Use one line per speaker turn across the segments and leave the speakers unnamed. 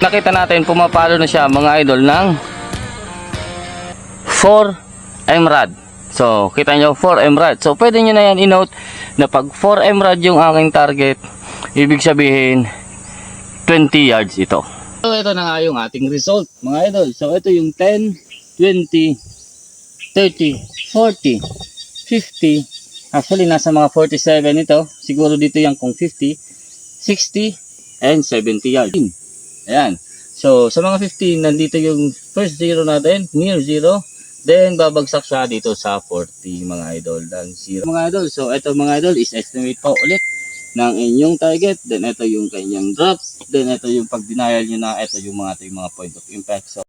Nakita natin pumapalo na siya mga idol ng 4 MRAD. So kita nyo 4 MRAD. So pwede nyo na yan i-note na pag 4 MRAD yung aking target, ibig sabihin 20 yards ito. So ito na nga yung ating result mga idol. So ito yung 10, 20, 30, 40, 50. Actually nasa mga 47 ito. Siguro dito yan kung 50, 60, and 70 yards. Ayan. So sa mga 15, nandito yung first zero natin, near zero. Then babagsak siya dito sa 40 mga idol. Dan zero mga idol. So ito mga idol is estimate po ulit ng inyong target, then ito yung kanyang drop, then ito yung pag denial nyo na, ito yung mga ating mga point of impact. So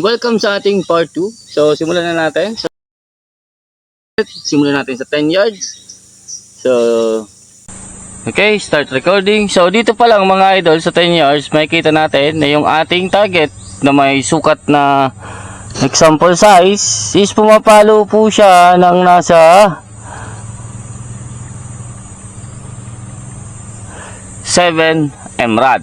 welcome sa ating part 2. So simulan na natin. So simulan natin sa 10 yards. So okay, start recording. So dito pa lang mga idol sa 10 yards, makikita natin na yung ating target na may sukat na example size is pumapalo po siya ng nasa 7 MRAD.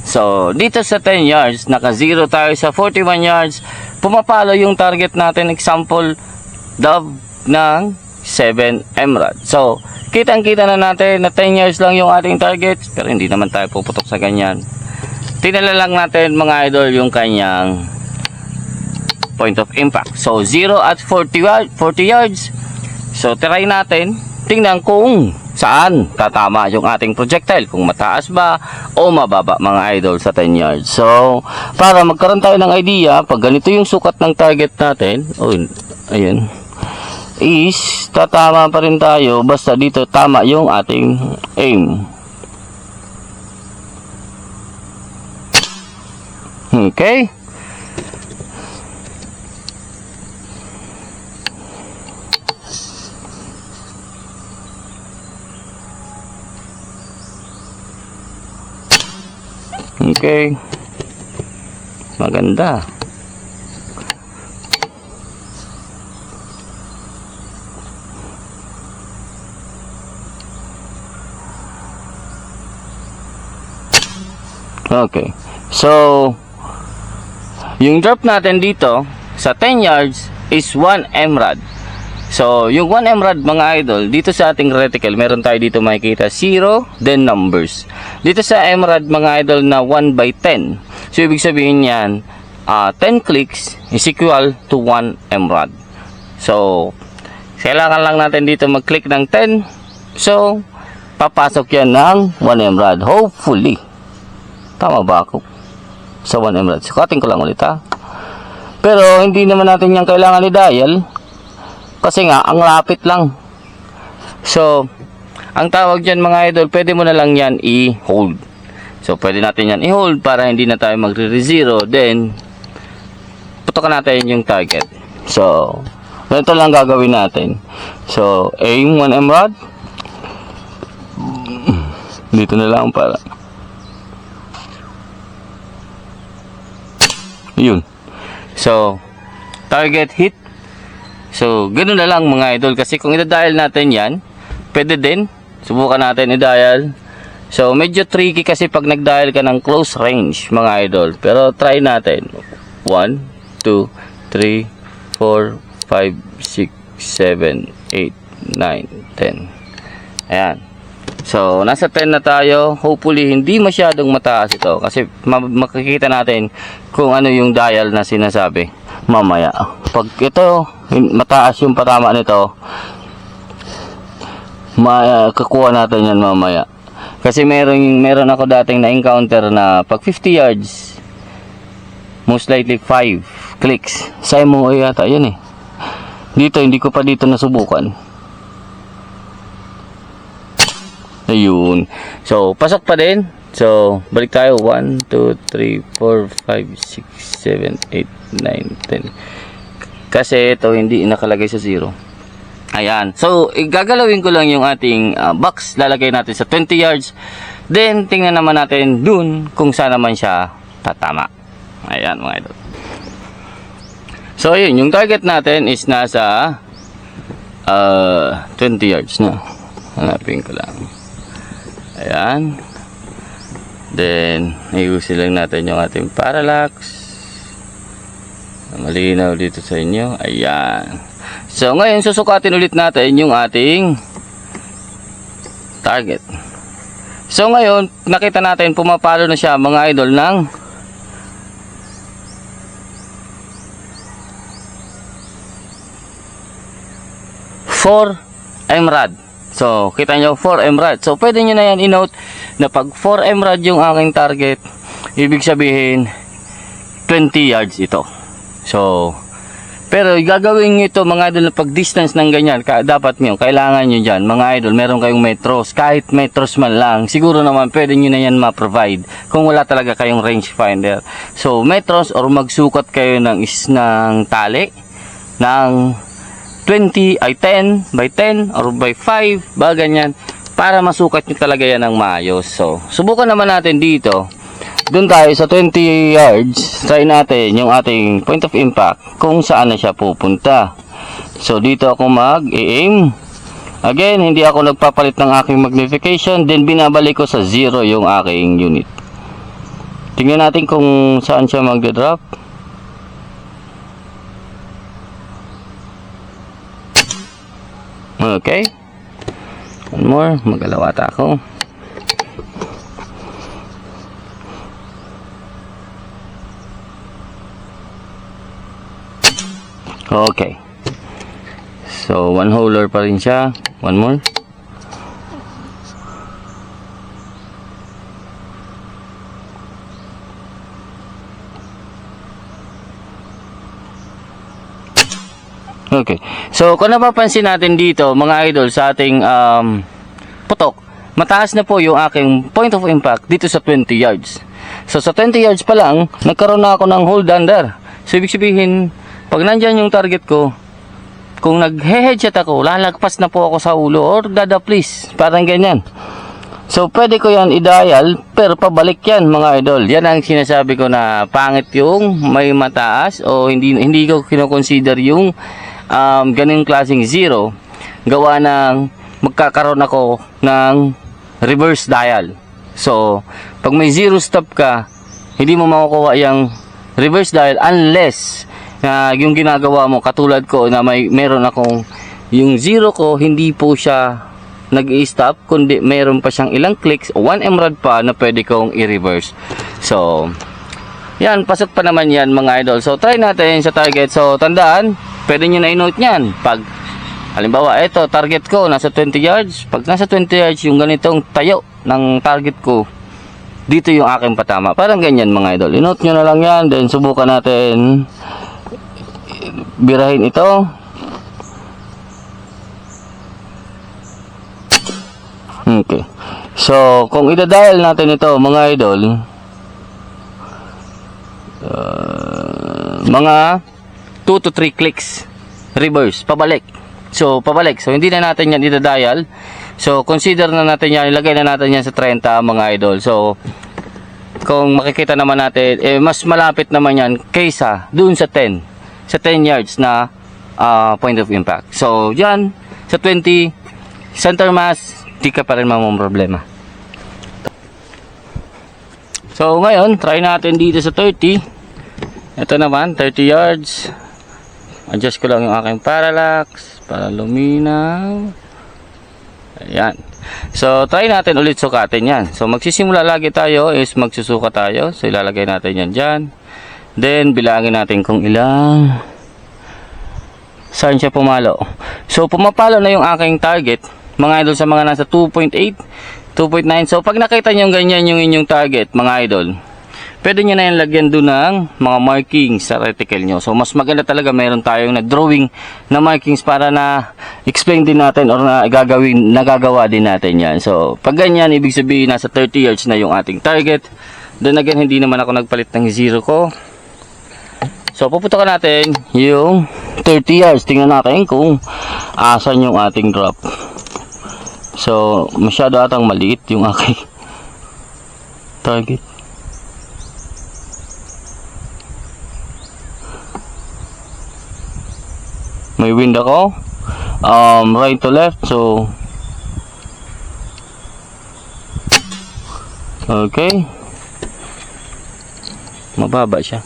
So dito sa 10 yards, naka 0 tayo sa 41 yards, pumapalo yung target natin, example dove ng 7 MRAD. So kitang-kita na natin na 10 yards lang yung ating target, pero hindi naman tayo puputok sa ganyan. Tingnan lang natin mga idol yung kanyang point of impact. So 0 at 40 yards. So try natin, tingnan kung saan tatama yung ating projectile, kung mataas ba o mababa mga idol sa 10 yards. So para magkaroon tayo ng idea, pag ganito yung sukat ng target natin, ayun, is tatama pa rin tayo basta dito tama yung ating aim. Okay. Okay. Maganda. Okay. So yung drop natin dito sa 10 yards is 1 MRAD. So yung 1 MRAD mga idol, dito sa ating reticle meron tayo dito makikita 0 then numbers. Dito sa MRAD mga idol na 1 by 10. So ibig sabihin yan 10 clicks is equal to 1 MRAD. So kailangan lang natin dito mag-click ng 10. So papasok yan ng 1 MRAD. Hopefully tama ba ako sa 1 MRAD? Sukatin ko lang ulit ha. Pero hindi naman natin yan kailangan i-dial kasi nga ang lapit lang. So ang tawag dyan mga idol, pwede mo na lang yan i-hold. So pwede natin yan i-hold para hindi na tayo magre-zero. Then putokan natin yung target. So ganito lang gagawin natin. So aim 1 MRAD. Dito na lang para yun. So target hit. So ganoon na lang mga idol, kasi kung i-dial natin yan, pwede din subukan natin i-dial. So medyo tricky kasi pag nag-dial ka ng close range mga idol, pero try natin. 1 2 3 4 5 6 7 8 9 10. Ayan. So nasa 10 na tayo. Hopefully hindi masyadong mataas ito kasi makikita natin kung ano yung dial na sinasabi mamaya. Pag ito mataas yung patama nito, makakuha natin yan mamaya. Kasi meron ako dating na encounter na pag 50 yards most likely 5 clicks. Sa MOA yata yun eh. Dito hindi ko pa dito nasubukan. Ayun. So pasok pa din. So balik tayo. 1 2 3 4 5 6 7 8 9 10. Kasi ito hindi nakalagay sa 0. Ayan. So gagalawin ko lang yung ating box. Lalagay natin sa 20 yards. Then tingnan naman natin dun kung saan naman siya tatama. Ayan mga idol. So ayun, yung target natin is nasa 20 yards na. Hanapin ko lang. Ayan. Then, ayusin lang natin yung ating parallax. Malinaw dito sa inyo. Ayan. So, ngayon, susukatin ulit natin yung ating target. So, ngayon, nakita natin, pumapalo na siya, mga idol, ng 4 MRAD. So, kita nyo, 4 MRAD. So, pwede nyo na yan i-note na pag 4 MRAD yung aking target, ibig sabihin, 20 yards ito. So, pero gagawin nyo ito, mga idol, na pag distance ng ganyan, dapat nyo, kailangan nyo dyan, mga idol, meron kayong metros, kahit metros man lang, siguro naman, pwede nyo na yan ma-provide, kung wala talaga kayong rangefinder. So, metros, or magsukat kayo ng tali, ng 20 ay 10 by 10 or by 5 ba ganyan, para masukat nyo talaga yan ng maayos. So subukan naman natin dito, doon tayo sa 20 yards, try natin yung ating point of impact kung saan na siya pupunta. So dito ako mag-aim again, hindi ako nagpapalit ng aking magnification, then binabalik ko sa 0 yung aking unit. Tingnan natin kung saan siya magde-drop. Okay. One more. Magalawata ako. Okay. So, one holer pa rin siya. One more. Okay. So, kung napapansin natin dito, mga idol, sa ating putok, mataas na po yung aking point of impact dito sa 20 yards. So, sa 20 yards pa lang, nagkaroon na ako ng hold under. So, ibig sabihin, pag nandyan yung target ko, kung nag-headshot ako, lalagpas na po ako sa ulo or dadaplis. Parang ganyan. So, pwede ko yan i-dial, pero pabalik yan, mga idol. Yan ang sinasabi ko na pangit yung may mataas o hindi ko kinoconsider yung ganung klaseng 0, gawa ng magkakaroon ako ng reverse dial. So, pag may 0 stop ka, hindi mo makukuha yung reverse dial unless yung ginagawa mo, katulad ko na meron akong yung 0 ko, hindi po siya nag-i-stop, kundi meron pa siyang ilang clicks o 1 MRAD pa na pwede kong i-reverse. So, yan, pasok pa naman yan, mga idol. So, try natin sa target. So, tandaan, pwede nyo na i-note yan. Pag, halimbawa, ito, target ko, nasa 20 yards. Pag nasa 20 yards, yung ganitong tayo ng target ko, dito yung aking patama. Parang ganyan, mga idol. I-note nyo na lang yan. Then, subukan natin birahin ito. Okay. So, kung ida-dial natin ito, mga idol, mga 2 to 3 clicks reverse, pabalik. So, pabalik. So, hindi na natin yan ida-dial. So, consider na natin yan, ilagay na natin yan sa 30, mga idol. So, kung makikita naman natin, mas malapit naman yan kaysa dun sa 10 yards na point of impact. So, yan, sa 20 center mass, di ka pa rin problema. So, ngayon, try natin dito sa 30. Ito naman, 30 yards. Adjust ko lang yung aking parallax para luminaw. Ayan. So, try natin ulit sukatin yan. So, magsisimula lagi tayo is magsusuka tayo. So, ilalagay natin yan dyan. Then, bilangin natin kung ilang saan siya pumalo. So, pumapalo na yung aking target, mga idol, sa mga nasa 2.8, 2.9. So, pag nakita nyo ganyan yung inyong target, mga idol, pwede nyo na yung lagyan doon ng mga markings sa reticle nyo. So, mas maganda talaga meron tayong na-drawing na markings para na explain din natin or na nagagawa din natin yan. So, pag ganyan, ibig sabihin nasa 30 yards na yung ating target. Then again, hindi naman ako nagpalit ng 0 ko. So, puputokan natin yung 30 yards. Tingnan natin kung asan yung ating drop. So, masyado atang maliit yung aking target. May wind ako. Right to left. So, okay. Mababa siya.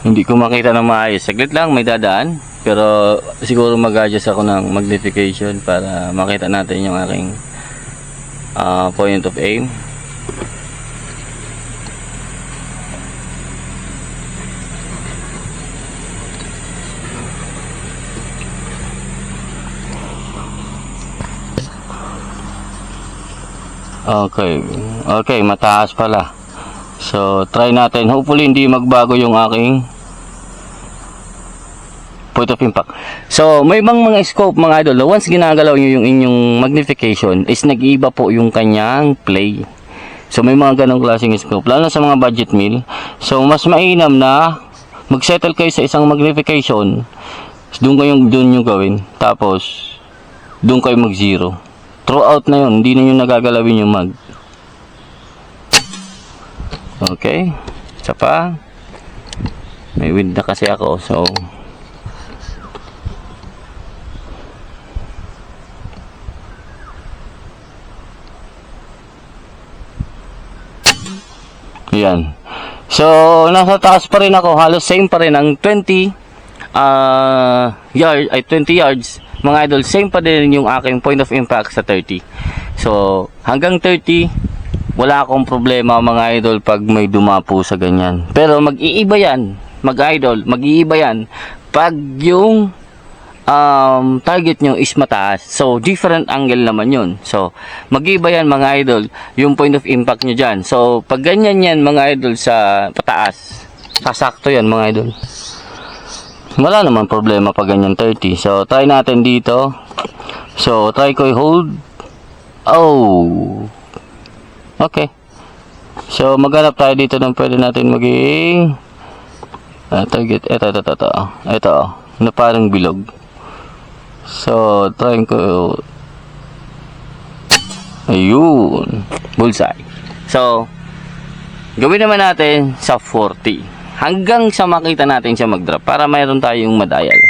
Hindi ko makita na maayos. Saglit lang, may dadaan. Pero siguro mag-adjust ako ng magnification para makita natin yung aking point of aim. Okay, mataas pala. So, try natin. Hopefully, hindi magbago yung aking point of impact. So, may mga scope, mga idol. Once ginagalaw nyo yung inyong magnification, is nag-iiba po yung kanyang play. So, may mga ganong klaseng scope. Lalo na sa mga budget meal. So, mas mainam na mag-settle kayo sa isang magnification. Doon yung gawin. Tapos, doon kayo mag-zero. Throughout na yun, hindi na yung nagagalawin yung mag. Okay, isa pa. May wind na kasi ako, so yan. So, nasa taas pa rin ako. Halos same pa rin ang 20 yards. Mga idol, same pa din yung aking point of impact sa 30. So, hanggang 30, wala akong problema mga idol pag may dumapo sa ganyan. Pero mag-iiba yan, mag-idol, mag-iiba yan pag yung target nyo is mataas. So, different angle naman yun. So, mag-iiba yan mga idol, yung point of impact nyo dyan. So, pag ganyan yan mga idol sa pataas, sasakto yan mga idol. Wala naman problema pag ganyan 30. So, try natin dito. So, try ko i-hold. Oh! Okay. So, maghanap tayo dito ng pwede natin maging target. Ito. Na parang bilog. So, try ko. Ayun. Bullseye. So, gawin naman natin sa 40. Hanggang sa makita natin siya mag-drop para mayroon tayong madayal.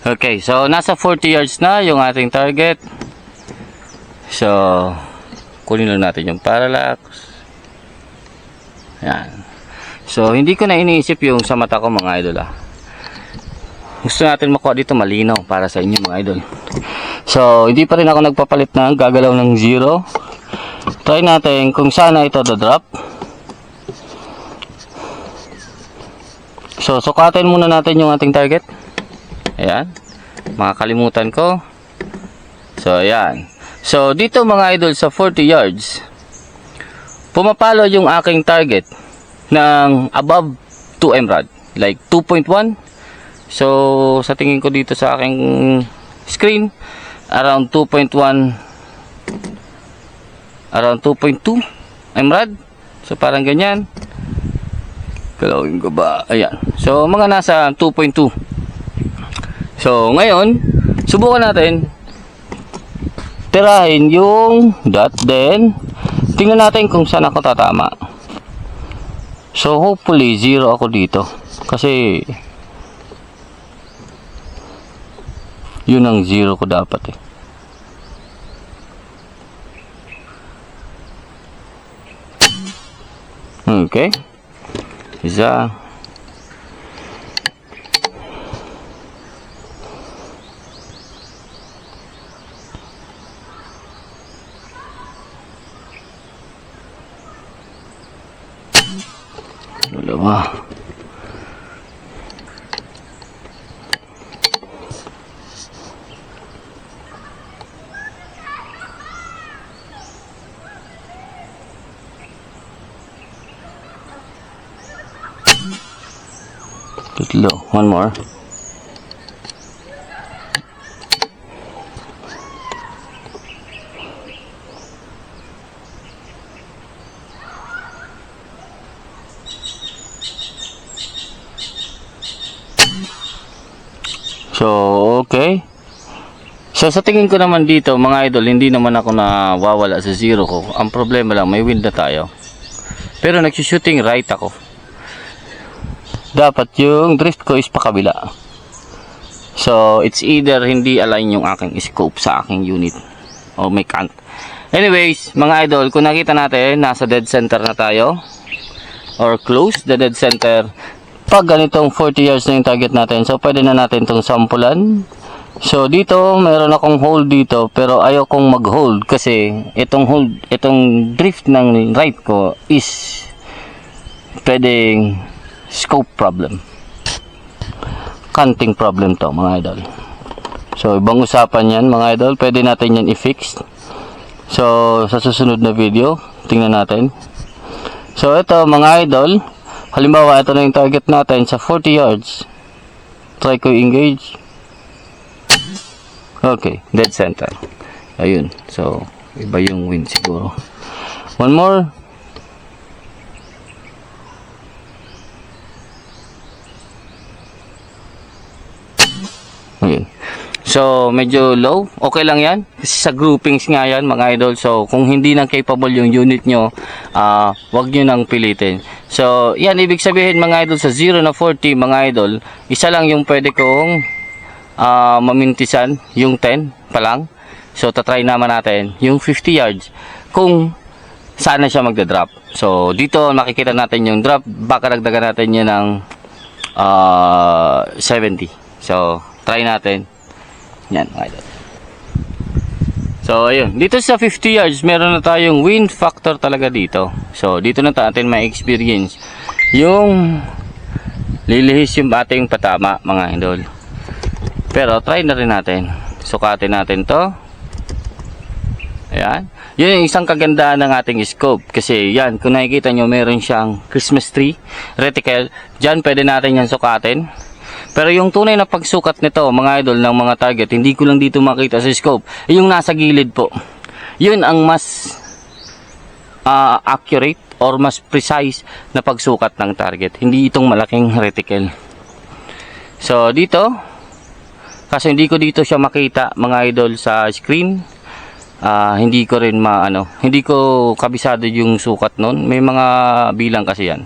Okay, so nasa 40 yards na yung ating target. So, kunin lang natin yung parallax. Yan. So, hindi ko na iniisip yung sa mata ko mga idol Gusto natin makuha dito malinaw para sa inyo mga idol. So, hindi pa rin ako nagpapalit ng gagalaw ng 0. Try natin kung sana ito drop. So, sukatin muna natin yung ating target. Ayan. Makakalimutan ko. So, ayan. So, dito mga idol sa 40 yards, pumapalo yung aking target ng above 2 MRAD. Like 2.1. So, sa tingin ko dito sa aking screen, around 2.1, around 2.2 MRAD. So, parang ganyan. Galawin ko ba? Ayan. So, mga nasa 2.2. So, ngayon, subukan natin tirahin yung dot, then tingnan natin kung saan ako tatama. So, hopefully, 0 ako dito. Kasi, yun ang 0 ko dapat Okay. Isa. Dalawa. Tatlo. One more. So, okay. So, sa tingin ko naman dito, mga idol, hindi naman ako nawawala sa 0 ko. Ang problema lang, may wind na tayo. Pero nagsushooting right ako. Dapat yung drift ko is pakabila. So, it's either hindi align yung aking scope sa aking unit o may cant. Anyways, mga idol, kung nakita natin, nasa dead center na tayo or close the dead center. Pag ganitong 40 yards na yung target natin, so pwede na natin itong sampulan. So, dito, mayroon akong hold dito, pero ayaw kong mag-hold kasi itong drift ng right ko is pwedeng scope problem. Canting problem to, mga idol. So, ibang usapan yan, mga idol. Pwede natin yan i-fix. So, sa susunod na video, tingnan natin. So, ito, mga idol. Halimbawa, ito na yung target natin sa 40 yards. Try ko engage. Okay, dead center. Ayun. So, iba yung wind siguro. One more. Ayun. So, medyo low. Okay lang yan. Kasi sa groupings nga yan, mga idol. So, kung hindi nang capable yung unit nyo, wag nyo nang pilitin. So, yan. Ibig sabihin, mga idol, sa 0 na 40, mga idol, isa lang yung pwede kong mamintisan, yung 10 pa lang. So, tatry naman natin yung 50 yards kung saan na siya magda-drop. So, dito makikita natin yung drop. Baka dagdagan natin yun ng 70. So, try natin. Yan, mga idol. So, ayun. Dito sa 50 yards, meron na tayong wind factor talaga dito. So, dito na natin ma-experience yung lilihis yung ating patama, mga idol. Pero, try na rin natin. Sukatin natin to. Ayan. Yun yung isang kagandahan ng ating scope. Kasi, yan, kung nakikita nyo, meron siyang Christmas tree, reticle. Diyan, pwede natin yan sukatin. Pero yung tunay na pagsukat nito, mga idol, ng mga target, hindi ko lang dito makita sa scope. Yung nasa gilid po. Yun ang mas accurate or mas precise na pagsukat ng target. Hindi itong malaking reticle. So, dito, kasi hindi ko dito siya makita, mga idol, sa screen. Hindi ko rin hindi ko kabisado yung sukat nun. May mga bilang kasi yan.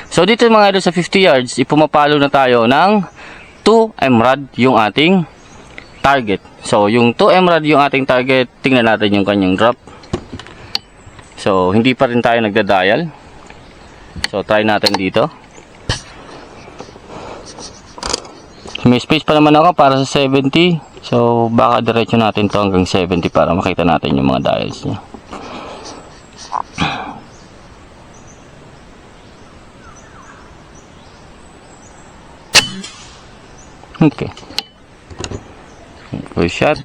So, dito mga idol sa 50 yards, ipumapalo na tayo ng 2 emerald yung ating target. So, yung 2 emerald yung ating target, tingnan natin yung kanyang drop. So, hindi pa rin tayo nagda-dial. So, try natin dito. May space pa naman ako para sa 70. So, baka diretso natin to hanggang 70 para makita natin yung mga dials niya. Okay. First shot.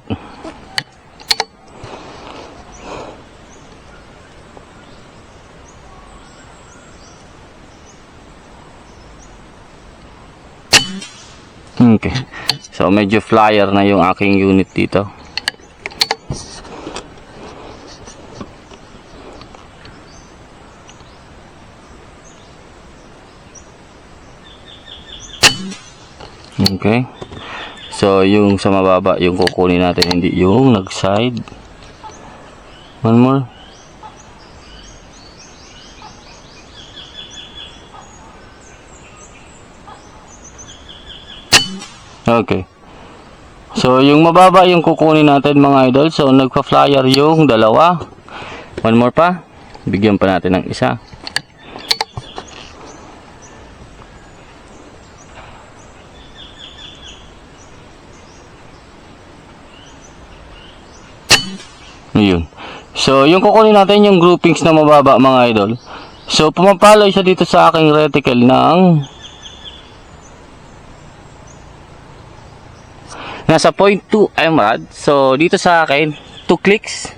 Okay. So, medyo flyer na yung aking unit dito. Okay. So, yung sa mababa, yung kukunin natin, hindi yung nag-side. One more. Okay. So, yung mababa yung kukunin natin, mga idol. So, nagpa-flyer yung dalawa. One more pa. Bigyan pa natin ng isa. Yun. So, yung kukunin natin yung groupings na mababa, mga idol. So, pumapaloy siya dito sa aking reticle ng nasa 0.2 emerald. So, dito sa akin, 2 clicks.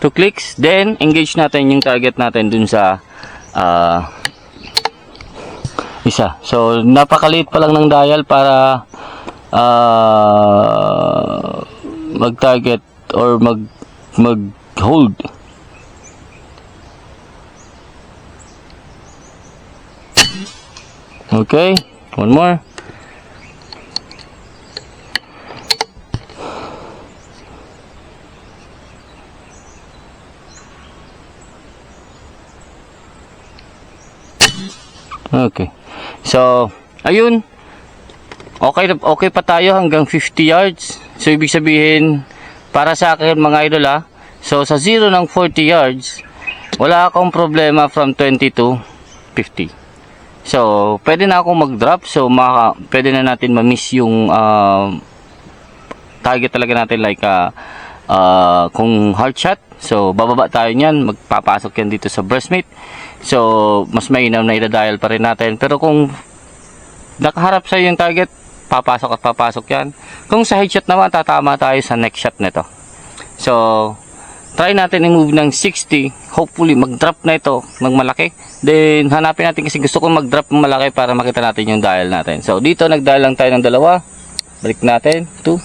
2 clicks. Then, engage natin yung target natin dun sa isa. So, napakaliit pa lang ng dial para mag-target or mag-hold. Okay, one more. Okay. So, ayun. okay pa tayo hanggang 50 yards. So ibig sabihin, para sa akin mga idol so sa 0 ng 40 yards, wala akong problema from 20 to 50. So pwede na akong mag-drop. So pwede na natin ma-miss yung target talaga natin, like kung hard shot. So bababa tayo niyan, magpapasok yan dito sa breastmate. So mas mainam na ida-dial pa rin natin. Pero kung nakaharap sa yung target, papasok at papasok yan. Kung sa headshot naman, tatama tayo sa next shot nito. So try natin i-move ng 60. Hopefully mag-drop na ito ng malaki. Then hanapin natin, kasi gusto kong mag-drop ng malaki para makita natin yung dial natin. So dito nag-dial lang tayo ng 2. Balik natin 2.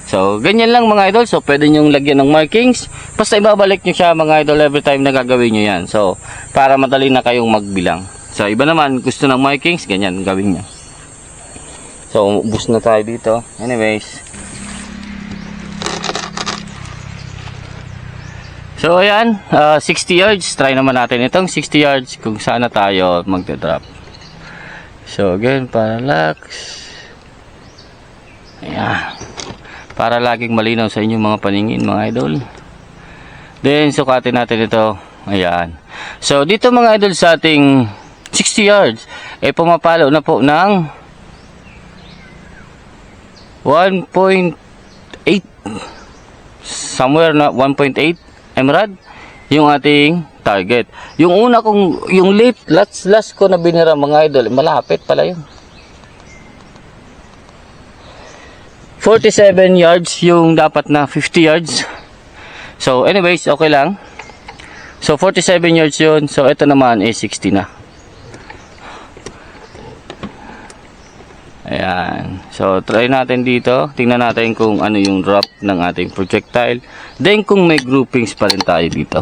So ganyan lang mga idol. So pwede nyo lagyan ng markings. Basta ibabalik nyo siya mga idol every time na gagawin nyo yan. So para madali na kayong magbilang. So iba naman gusto ng markings, ganyan gawin nyo. So ubus na tayo dito. Anyways, so ayan, 60 yards. Try naman natin itong 60 yards kung saan na tayo magte-drop. So again, parallax. Ayan, para laging malinaw sa inyong mga paningin mga idol. Then sukatin natin ito. Ayan. So dito mga idol sa ating 60 yards, pumapalo na po ng 1.8, somewhere na 1.8 emerald yung ating target. Yung una kong, yung last ko na binira mga idol, malapit pala yun. 47 yards yung dapat na 50 yards. So anyways, okay lang. So 47 yards yun. So ito naman is 60 na. Ayan. So try natin dito. Tingnan natin kung ano yung drop ng ating projectile. Then kung may groupings pa rin tayo dito.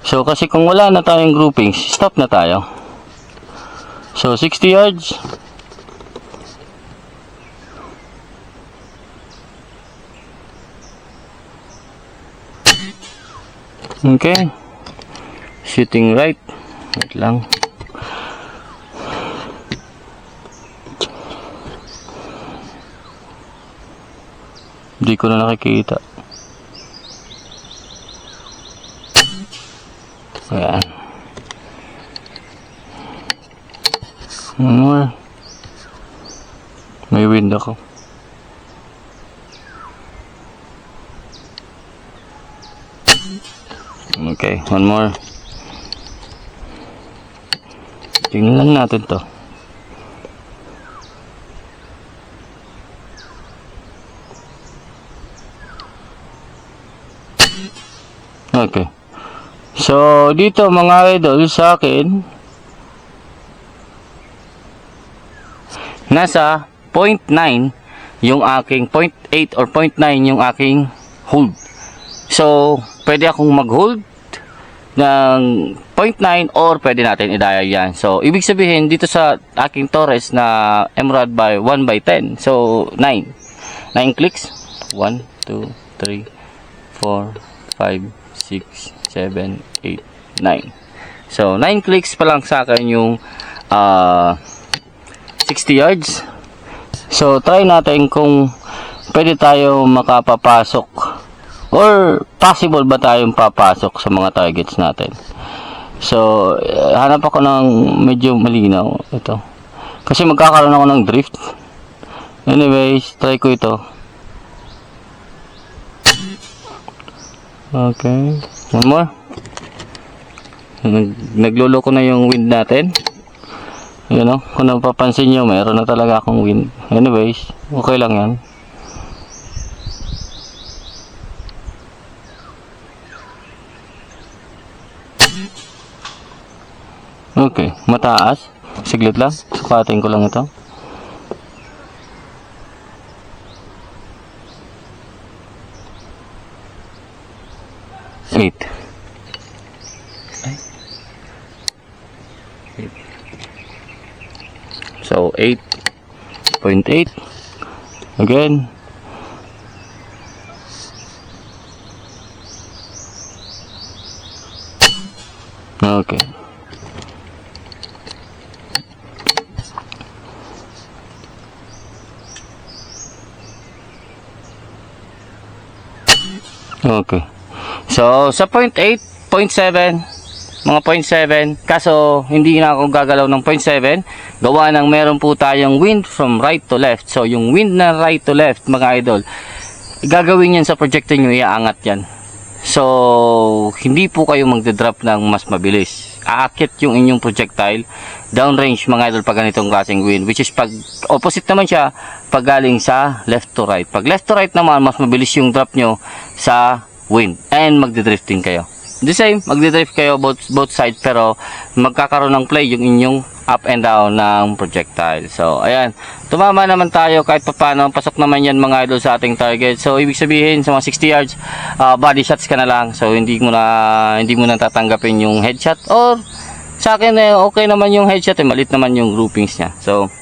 So kasi kung wala na tayong groupings, stop na tayo. So 60 yards. Okay. Shooting right. Wait lang. Hindi ko na nakikita. Ayan. One more. May wind ako. Okay, one more. Tingnan lang natin to. Okay. So, dito mga idol sa akin, nasa 0.9 yung aking 0.8 or 0.9 yung aking hold. So, pwede akong mag-hold ng 0.9 or pwede natin i-dial yan. So, ibig sabihin, dito sa aking Torres na Emerald by 1/10. So, 9. 9 clicks. 1, 2, 3, 4, 5, 6, 7, 8, 9. So, 9 clicks pa lang sa akin yung 60 yards. So, try natin kung pwede tayo makapapasok or possible ba tayong papasok sa mga targets natin. So, hanap ako ng medyo malinaw. Ito. Kasi magkakaroon ako ng drift. Anyways, try ko ito. Okay. One more. Nagluloko na yung wind natin. You know, kung napapansin nyo, mayroon na talaga akong wind. Anyways, okay lang yan. Okay, mataas. Siglit lang. Sukatin ko lang ito. Eight. So 8.8 again. Okay. Okay. So, sa 0.8, 0.7, mga 0.7, kaso hindi na ako gagalaw ng 0.7, gawa ng meron po tayong wind from right to left. So, yung wind na right to left, mga idol, gagawin yan sa projector nyo, iaangat yan. So, hindi po kayo magdadrop ng mas mabilis. Aakit yung inyong projectile downrange, mga idol, pag ganitong klaseng wind, which is pag opposite naman siya pag galing sa left to right. Pag left to right naman, mas mabilis yung drop nyo sa wind and magdidrifting kayo. The same, magdidrift kayo both side, pero magkakaroon ng play yung inyong up and down ng projectile. So, ayan, tumama naman tayo kahit paano, pasok naman yan, mga idol, sa ating target. So, ibig sabihin, sa mga 60 yards, body shots ka na lang. So, hindi mo na tatanggapin yung headshot, or sa akin, okay naman yung headshot, malit naman yung groupings niya. So,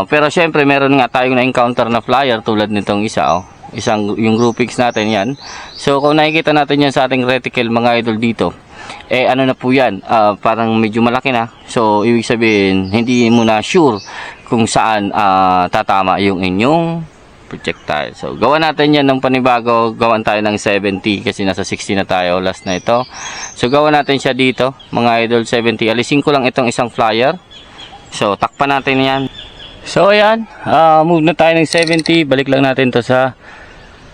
pero syempre, meron nga tayong na-encounter na flyer tulad nitong isa, yung groupings natin yan. So, kung nakikita natin yan sa ating reticle, mga idol, dito, ano na po yan, parang medyo malaki na. So, ibig sabihin, hindi mo na sure kung saan tatama yung inyong projectile. So, gawa natin yan ng panibago. Gawan tayo ng 70 kasi nasa 60 na tayo, last na ito. So, gawa natin siya dito, mga idol, 70. Alisin ko lang itong isang flyer. So, takpan natin yan. So, ayan, move na tayo ng 70. Balik lang natin to sa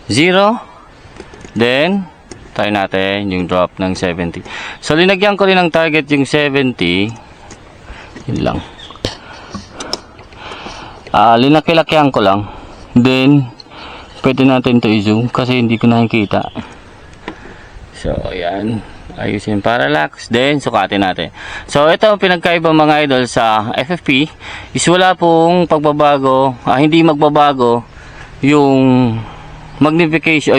0. Then, try natin yung drop ng 70. So, linagyan ko rin ng target yung 70. Yun lang. Linaki-lakihan ko lang. Then, pwede natin to i-zoom kasi hindi ko nakikita. So, ayan. Ayusin parallax. Then, sukatin natin. So, ito ang pinagkaiba, mga idol, sa FFP is wala pong pagbabago, hindi magbabago yung magnification,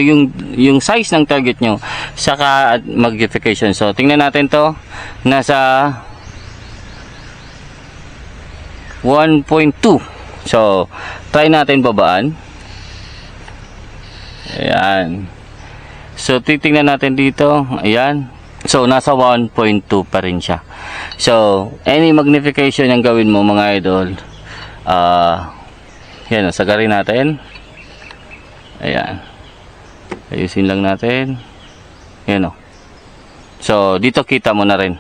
yung size ng target nyo, saka magnification. So, tingnan natin to. Nasa 1.2. So, try natin babaan. Ayan. So, titingnan natin dito. Ayan. So, nasa 1.2 pa rin siya. So, any magnification yung gawin mo, mga idol, yan, sagarin natin. Ayan. Ayusin lang natin. Yan o. So, dito kita mo na rin.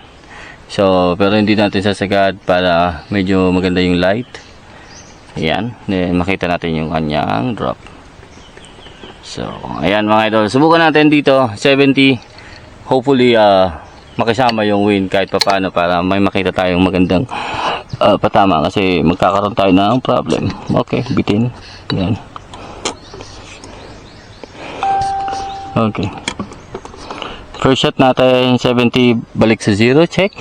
So, pero hindi natin sasagad para medyo maganda yung light. Ayan. Then, makita natin yung kanyang drop. So, ayan, mga idol. Subukan natin dito. 70. Hopefully, makisama yung wind kahit paano para may makita tayong magandang patama kasi magkakaroon tayo ng problem. Okay, bitin. Ayan. Okay. First shot natin 70, balik sa 0, check.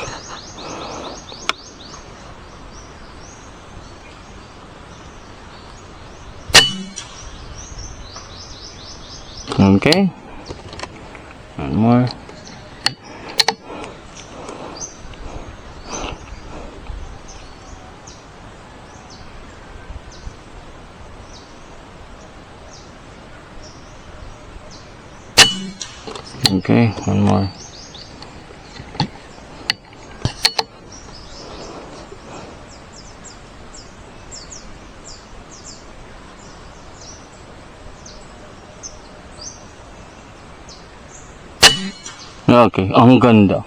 Okay. One more. Okay, one more. Okay, ang ganda.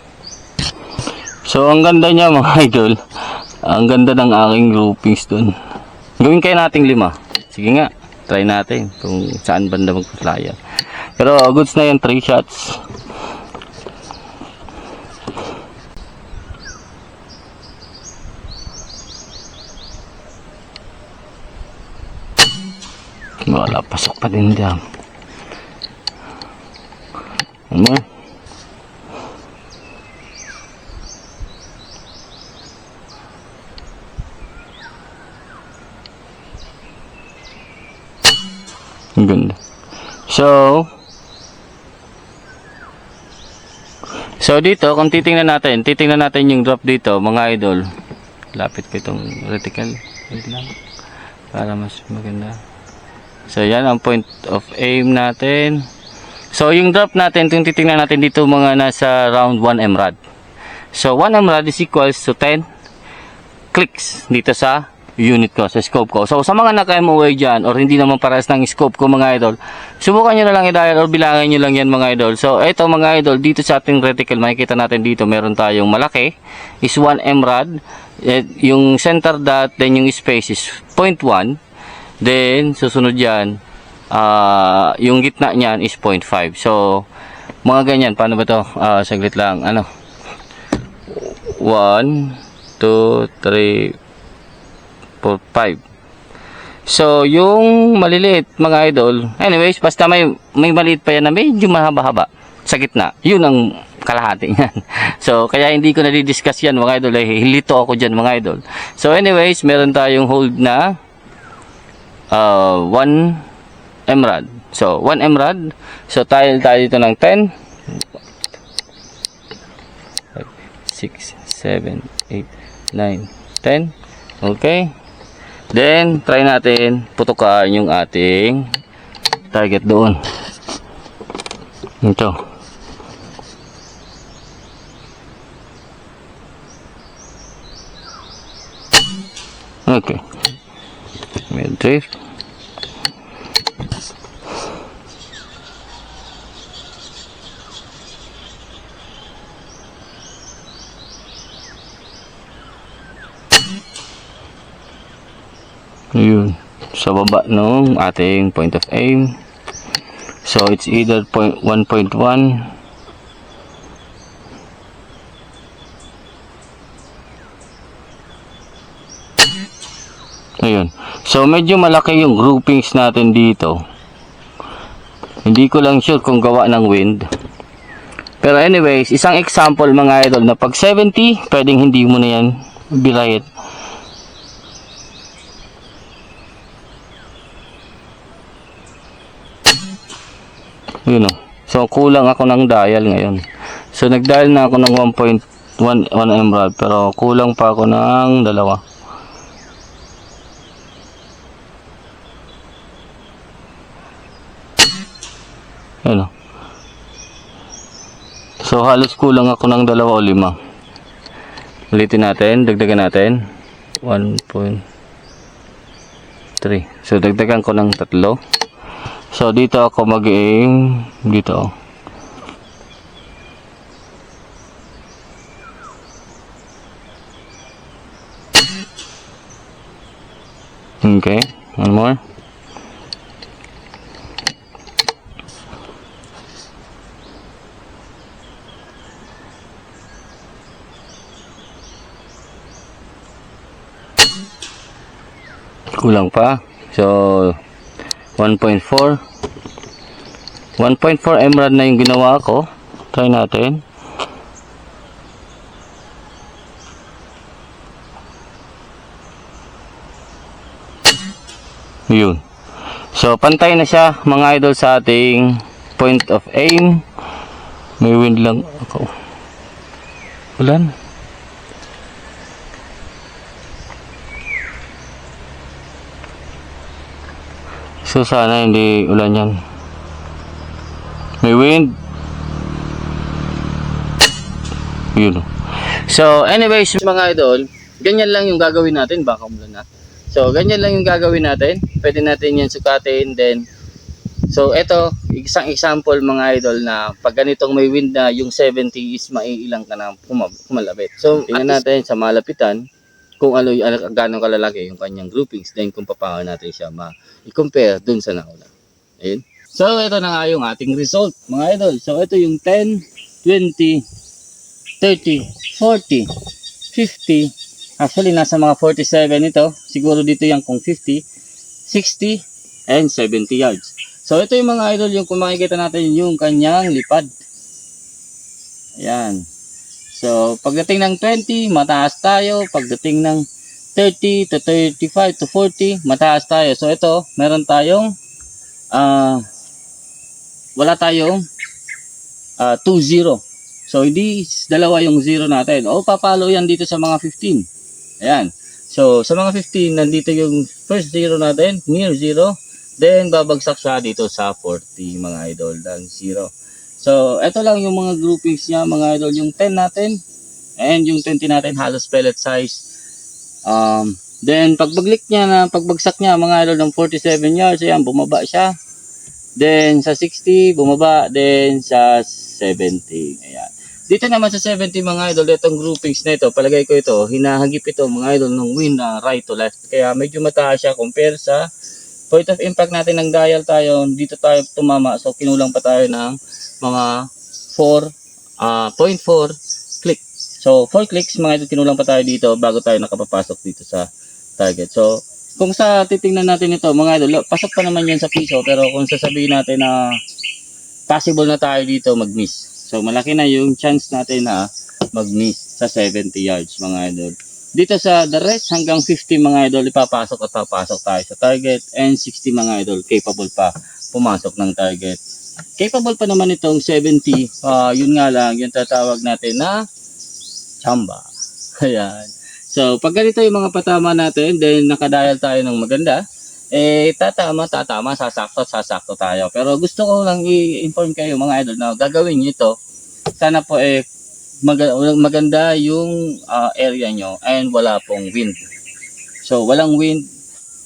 So, ang ganda niya, mga idol. Ang ganda ng aking groupings dun. Gawin kayo nating 5. Sige nga, try natin kung saan banda mag-flyer. Pero goods na yan, 3 shots. Wala, pasok pa din dyan. Ano? Ang ganda. So dito, kung titingnan natin yung drop dito, mga idol. Lapit ko itong reticle. Wait lang. Para mas maganda. So yan ang point of aim natin. So yung drop natin, kung titingnan natin dito, mga nasa around 1 mrad. So 1 mrad is equals to 10 clicks dito sa unit ko, sa scope ko. So, sa mga naka-MOA dyan, or hindi naman parehas ng scope ko mga idol, subukan nyo na lang i-dial or bilangin nyo lang yan mga idol. So, ito mga idol, dito sa ating reticle, makikita natin dito, meron tayong malaki, is 1 MRAD. Yung center dot, then yung space is 0.1. Then, susunod yan, yung gitna niyan is 0.5. So, mga ganyan, paano ba to? Saglit lang, 1, 2, 3, 4, 5. So, yung maliliit mga idol, anyways, basta may maliit pa yan na medyo mahaba-haba sa gitna. Yun ang kalahati yan. So, kaya hindi ko na-discuss yan mga idol. Hilito ako dyan mga idol. So, anyways, meron tayong hold na 1 MRAD. So, 1 MRAD. So, tayo dito ng 10. 6, 7, 8, 9, 10. Okay. Then, try natin putukan yung ating target doon. Ito. Okay. May drift. Yun, sa baba nung ating point of aim. So it's either 1.1. Ayun. So medyo malaki yung groupings natin dito. Hindi ko lang sure kung gawa ng wind. Pero anyways, isang example mga idol na pag 70, pwedeng hindi mo na yan bilahit. Yun o. So, kulang ako ng dial ngayon. So, nag-dial na ako ng 1.1 MRAD. Pero, kulang pa ako ng 2. Yun o. So, halos kulang ako ng 2 o 5. Ulitin natin. Dagdagan natin. 1.3. So, dagdagan ko ng 3. So, dito ako mag-aim. Dito. Okay. One more. Kulang pa. So, 1.4 MRAD na yung ginawa ko. Try natin. Yun. So, pantay na siya mga idol sa ating point of aim. May wind lang ako. Ulan. So, sana hindi ulan yan. May wind. Yun. So, anyways, mga idol, ganyan lang yung gagawin natin. Baka umulan na. So, ganyan lang yung gagawin natin. Pwede natin yan sukatin. Then, so, ito, isang example mga idol na pag ganitong may wind na yung 70 is maiilang ka na kumalapit. So, tingnan natin sa malapitan kung ano yung gano'ng kalalaki yung kanyang groupings. Then, kung paano natin siya i-compare dun sa nauna. Ayun. So, ito na nga yung ating result, mga idol. So, ito yung 10, 20, 30, 40, 50. Actually, nasa mga 47 ito. Siguro dito yan kung 50, 60, and 70 yards. So, ito yung mga idol, yung kung makikita natin yung kanyang lipad. Ayan. So, pagdating ng 20, mataas tayo. Pagdating ng 30 to 35 to 40, mataas tayo. So, ito, meron tayong wala tayong 2-0. So, hindi dalawa yung 0 natin. O, papalo yan dito sa mga 15. Ayan. So, sa mga 15, nandito yung first 0 natin, near 0. Then, babagsak siya dito sa 40, mga idol, dan 0. So, ito lang yung mga groupings niya, mga idol. Yung 10 natin, and yung 20 natin, halos pellet size. Then pagbaglik niya na pagbagsak niya mga idol ng 47 yards, ayan, bumaba siya. Then sa 60 bumaba, then sa 70. Ayan. Dito naman sa 70 mga idol, itong groupings na ito, palagay ko ito, hinahagip ito mga idol ng wind na right to left. Kaya medyo mataas siya compare sa point of impact natin ng dial tayo, dito tayo tumama. So kinulang pa tayo ng mga 0.4 click. So 4 clicks mga idol, kinulang pa tayo dito bago tayo nakapapasok dito sa target. So kung sa titingnan natin ito mga idol, pasok pa naman yan sa piso, pero kung sasabihin natin na possible na tayo dito mag-miss. So malaki na yung chance natin na mag-miss sa 70 yards mga idol. Dito sa the rest hanggang 50 mga idol, ipapasok at papasok tayo sa target, and 60 mga idol, capable pa pumasok ng target. Capable pa naman itong 70, yun nga lang, yung tatawag natin na chamba. Ayan. So pag ganito yung mga patama natin, then nakadial tayo ng maganda, tatama, sasakto tayo. Pero gusto ko lang i-inform kayo mga idol na gagawin nyo ito. Sana po maganda yung area nyo and wala pong wind. So walang wind,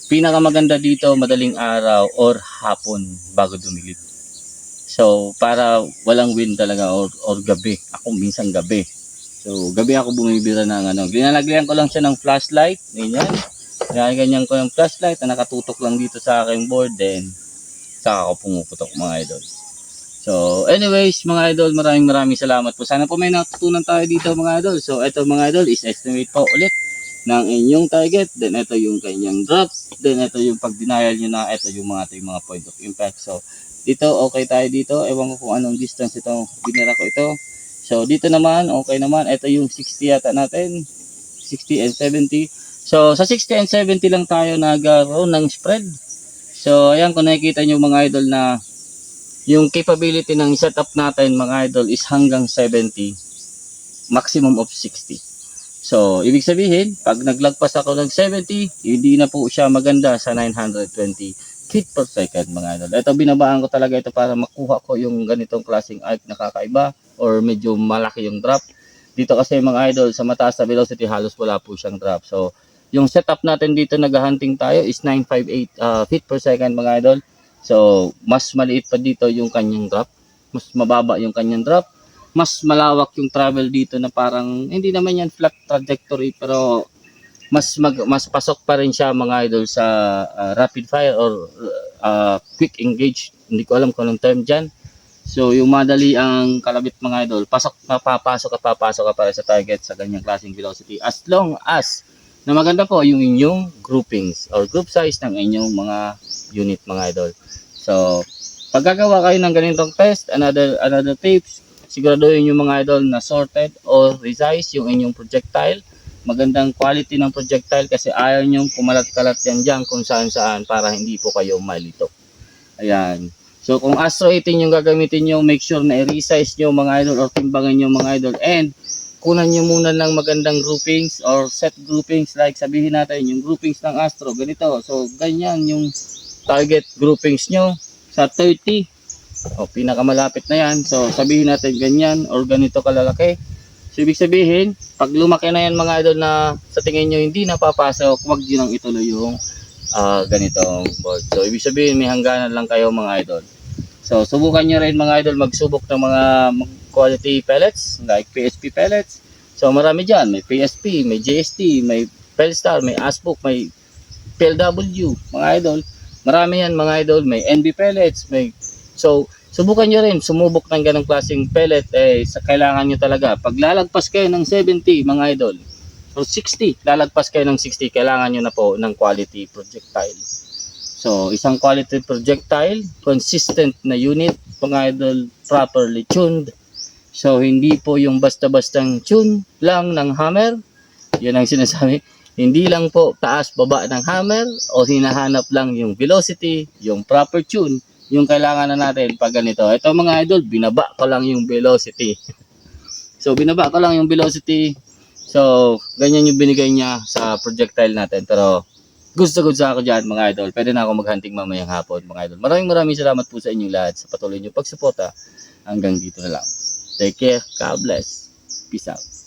pinakamaganda dito madaling araw or hapon bago dumilid. So para walang wind talaga, or gabi. Ako minsan gabi. So gabi ako bumibira ng linalagyan ko lang siya ng flashlight, ganyan ko yung flashlight na nakatutok lang dito sa aking board, then saka ako pumuputok mga idol. So anyways mga idol, maraming salamat po. Sana po may natutunan tayo dito mga idol. So ito mga idol is estimate po ulit ng inyong target. Then ito yung kanyang drop. Then ito yung pag denial nyo na ito yung mga point of impact. So dito okay tayo dito. Ewan ko kung anong distance ito binira ko ito. So dito naman okay naman. Ito yung 60 yata natin. 60 and 70. So sa 60 and 70 lang tayo nagkaroon ng spread. So ayan, kung nakikita nyo mga idol na yung capability ng setup natin mga idol is hanggang 70, maximum of 60. So ibig sabihin, pag naglagpas ako ng 70, hindi na po siya maganda sa 920 feet per second mga idol. Ito binabaan ko talaga ito para makuha ko yung ganitong klaseng arc na kakaiba or medyo malaki yung drop. Dito kasi mga idol, sa mataas na velocity halos wala po siyang drop. So yung setup natin dito naghahunting tayo is 958 feet per second mga idol. So, mas maliit pa dito yung kanyang drop. Mas mababa yung kanyang drop. Mas malawak yung travel dito na parang, hindi naman yan flat trajectory, pero mas pasok pa rin siya mga idol sa rapid fire or quick engage. Hindi ko alam kung anong term dyan. So, yung madali ang kalabit mga idol, papasok ka para sa target sa ganyang klaseng velocity. As long as na maganda po yung inyong groupings or group size ng inyong mga unit mga idol. So, pag gagawa kayo ng ganitong test, another tips, siguraduhin yung mga idol na sorted or resize yung inyong projectile. Magandang quality ng projectile kasi ayaw nyong kumalat-kalat yan dyan kung saan-saan para hindi po kayo malito. Ayan. So, kung Astro 18 yung gagamitin nyo, make sure na i-resize nyo mga idol or timbangan nyo mga idol. And, kunan nyo muna ng magandang groupings or set groupings. Like sabihin natin, yung groupings ng Astro, ganito. So, ganyan yung target groupings nyo sa 30. O, pinakamalapit na yan. So, sabihin natin ganyan or ganito kalalaki. So, ibig sabihin, pag lumaki na yan mga idol na sa tingin nyo hindi napapasok, huwag nyo nang ituloy yung ganitong board. So, ibig sabihin, may hangganan lang kayo mga idol. So, subukan nyo rin mga idol magsubok ng mga quality pellets, like PSP pellets. So, marami dyan. May PSP, may JST, may Pelstar, may Asbook, may PLW, mga idol. Marami yan mga idol, may NB pellets, so subukan nyo rin sumubok ng ganong klaseng pellet, kailangan nyo talaga. Pag lalagpas kayo ng 70 mga idol, or 60, lalagpas kayo ng 60, kailangan nyo na po ng quality projectile. So isang quality projectile, consistent na unit mga idol, properly tuned. So hindi po yung basta-bastang tune lang ng hammer, yun ang sinasabi. Hindi lang po taas baba ng hammer o hinahanap lang yung velocity, yung proper tune, yung kailangan na natin pag ganito. Ito mga idol, binaba ko lang yung velocity. So binaba ko lang yung velocity. So ganyan yung binigay niya sa projectile natin. Pero gusto ako dyan mga idol. Pwede na ako maghunting mamayang hapon mga idol. Maraming salamat po sa inyong lahat sa patuloy nyo pagsuporta. Hanggang dito na lang. Take care. God bless. Peace out.